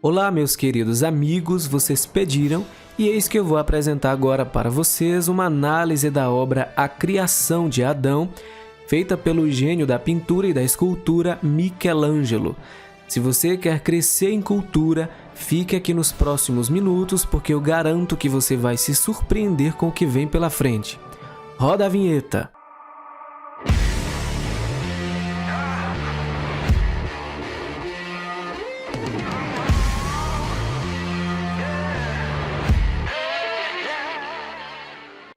Olá, meus queridos amigos, vocês pediram e eis que eu vou apresentar agora para vocês uma análise da obra A Criação de Adão, feita pelo gênio da pintura e da escultura Michelangelo. Se você quer crescer em cultura, fique aqui nos próximos minutos porque eu garanto que você vai se surpreender com o que vem pela frente. Roda a vinheta!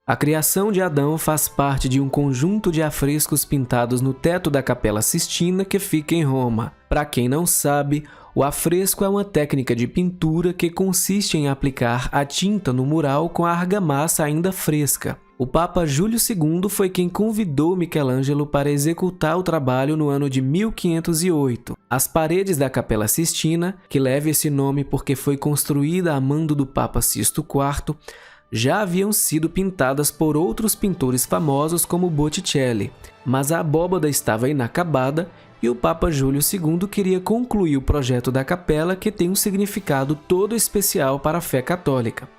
A Criação de Adão faz parte de um conjunto de afrescos pintados no teto da Capela Sistina que fica em Roma. Para quem não sabe, o afresco é uma técnica de pintura que consiste em aplicar a tinta no mural com a argamassa ainda fresca. O Papa Júlio II foi quem convidou Michelangelo para executar o trabalho no ano de 1508. As paredes da Capela Sistina, que leva esse nome porque foi construída a mando do Papa Sisto IV, já haviam sido pintadas por outros pintores famosos como Botticelli, mas a abóbada estava inacabada e o Papa Júlio II queria concluir o projeto da capela, que tem um significado todo especial para a fé católica.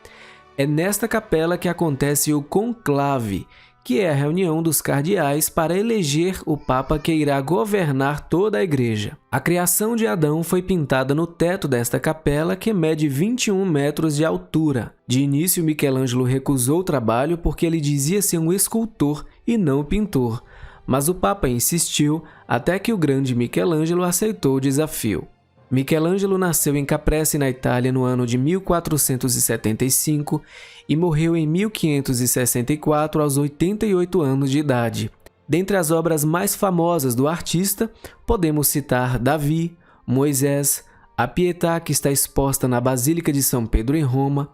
É nesta capela que acontece o conclave, que é a reunião dos cardeais para eleger o Papa que irá governar toda a igreja. A Criação de Adão foi pintada no teto desta capela, que mede 21 metros de altura. De início, Michelangelo recusou o trabalho porque ele dizia ser um escultor e não pintor, mas o Papa insistiu até que o grande Michelangelo aceitou o desafio. Michelangelo nasceu em Caprese, na Itália, no ano de 1475 e morreu em 1564 aos 88 anos de idade. Dentre as obras mais famosas do artista, podemos citar Davi, Moisés, a Pietà, que está exposta na Basílica de São Pedro em Roma,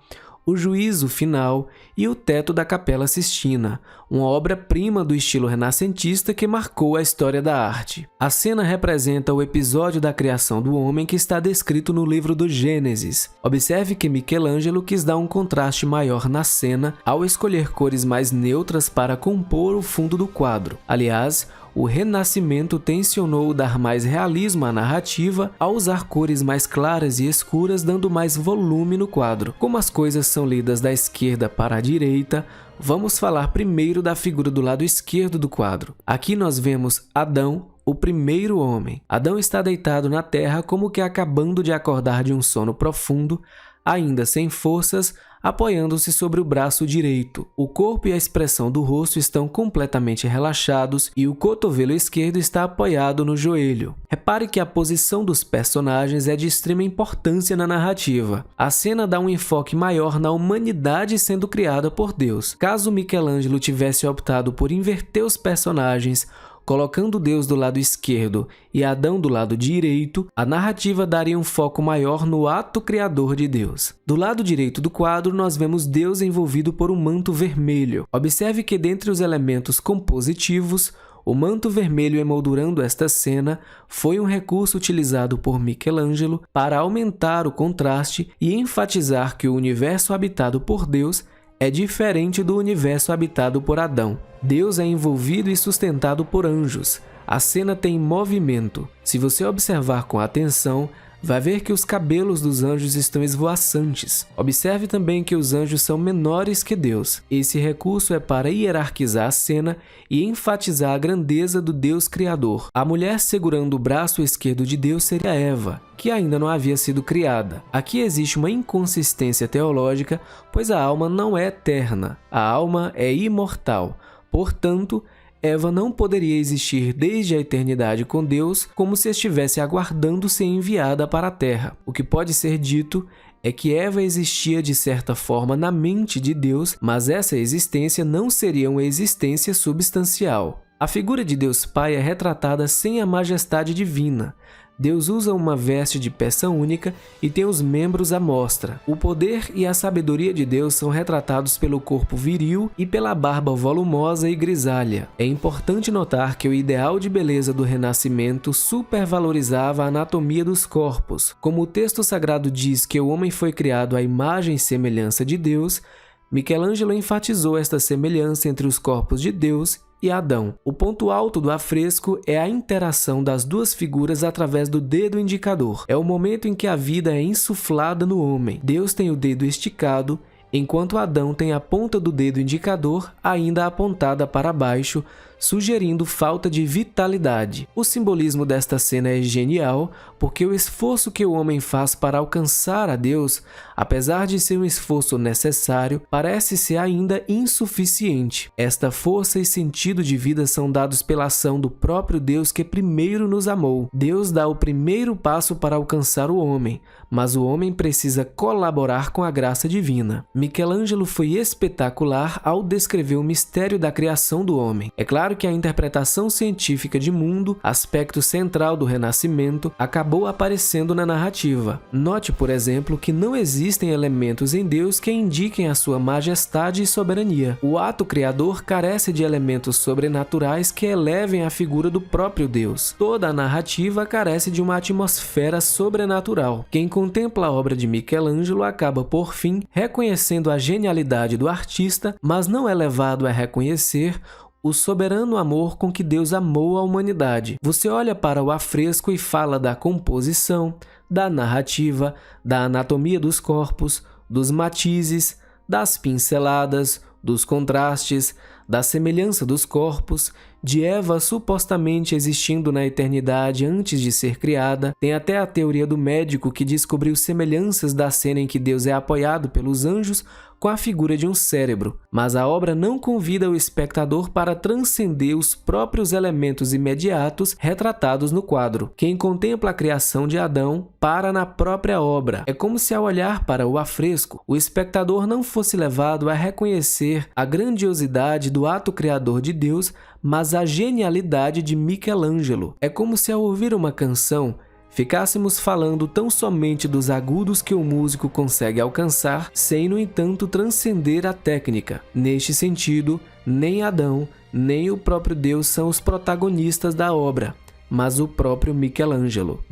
o Juízo Final e o Teto da Capela Sistina, uma obra-prima do estilo renascentista que marcou a história da arte. A cena representa o episódio da criação do homem que está descrito no livro do Gênesis. Observe que Michelangelo quis dar um contraste maior na cena ao escolher cores mais neutras para compor o fundo do quadro. Aliás, o Renascimento tensionou dar mais realismo à narrativa ao usar cores mais claras e escuras, dando mais volume no quadro. Como as coisas são lidas da esquerda para a direita, vamos falar primeiro da figura do lado esquerdo do quadro. Aqui nós vemos Adão, o primeiro homem. Adão está deitado na terra como que acabando de acordar de um sono profundo, ainda sem forças, apoiando-se sobre o braço direito. O corpo e a expressão do rosto estão completamente relaxados e o cotovelo esquerdo está apoiado no joelho. Repare que a posição dos personagens é de extrema importância na narrativa. A cena dá um enfoque maior na humanidade sendo criada por Deus. Caso Michelangelo tivesse optado por inverter os personagens, colocando Deus do lado esquerdo e Adão do lado direito, a narrativa daria um foco maior no ato criador de Deus. Do lado direito do quadro, nós vemos Deus envolvido por um manto vermelho. Observe que dentre os elementos compositivos, o manto vermelho emoldurando esta cena foi um recurso utilizado por Michelangelo para aumentar o contraste e enfatizar que o universo habitado por Deus é diferente do universo habitado por Adão. Deus é envolvido e sustentado por anjos. A cena tem movimento. Se você observar com atenção, vai ver que os cabelos dos anjos estão esvoaçantes. Observe também que os anjos são menores que Deus. Esse recurso é para hierarquizar a cena e enfatizar a grandeza do Deus Criador. A mulher segurando o braço esquerdo de Deus seria Eva, que ainda não havia sido criada. Aqui existe uma inconsistência teológica, pois a alma não é eterna. A alma é imortal. Portanto, Eva não poderia existir desde a eternidade com Deus, como se estivesse aguardando ser enviada para a Terra. O que pode ser dito é que Eva existia de certa forma na mente de Deus, mas essa existência não seria uma existência substancial. A figura de Deus Pai é retratada sem a majestade divina. Deus usa uma veste de peça única e tem os membros à mostra. O poder e a sabedoria de Deus são retratados pelo corpo viril e pela barba volumosa e grisalha. É importante notar que o ideal de beleza do Renascimento supervalorizava a anatomia dos corpos. Como o texto sagrado diz que o homem foi criado à imagem e semelhança de Deus, Michelangelo enfatizou esta semelhança entre os corpos de Deus e Adão. O ponto alto do afresco é a interação das duas figuras através do dedo indicador. É o momento em que a vida é insuflada no homem. Deus tem o dedo esticado, enquanto Adão tem a ponta do dedo indicador ainda apontada para baixo, sugerindo falta de vitalidade. O simbolismo desta cena é genial, porque o esforço que o homem faz para alcançar a Deus, apesar de ser um esforço necessário, parece ser ainda insuficiente. Esta força e sentido de vida são dados pela ação do próprio Deus que primeiro nos amou. Deus dá o primeiro passo para alcançar o homem, mas o homem precisa colaborar com a graça divina. Michelangelo foi espetacular ao descrever o mistério da criação do homem. É claro que a interpretação científica de mundo, aspecto central do Renascimento, acabou aparecendo na narrativa. Note, por exemplo, que não existem elementos em Deus que indiquem a sua majestade e soberania. O ato criador carece de elementos sobrenaturais que elevem a figura do próprio Deus. Toda a narrativa carece de uma atmosfera sobrenatural. Quem contempla a obra de Michelangelo acaba, por fim, reconhecendo a genialidade do artista, mas não é levado a reconhecer o soberano amor com que Deus amou a humanidade. Você olha para o afresco e fala da composição, da narrativa, da anatomia dos corpos, dos matizes, das pinceladas, dos contrastes, da semelhança dos corpos, de Eva supostamente existindo na eternidade antes de ser criada. Tem até a teoria do médico que descobriu semelhanças da cena em que Deus é apoiado pelos anjos com a figura de um cérebro. Mas a obra não convida o espectador para transcender os próprios elementos imediatos retratados no quadro. Quem contempla a criação de Adão para na própria obra. É como se ao olhar para o afresco, o espectador não fosse levado a reconhecer a grandiosidade do ato criador de Deus, mas a genialidade de Michelangelo. É como se ao ouvir uma canção, ficássemos falando tão somente dos agudos que o músico consegue alcançar, sem, no entanto, transcender a técnica. Neste sentido, nem Adão, nem o próprio Deus são os protagonistas da obra, mas o próprio Michelangelo.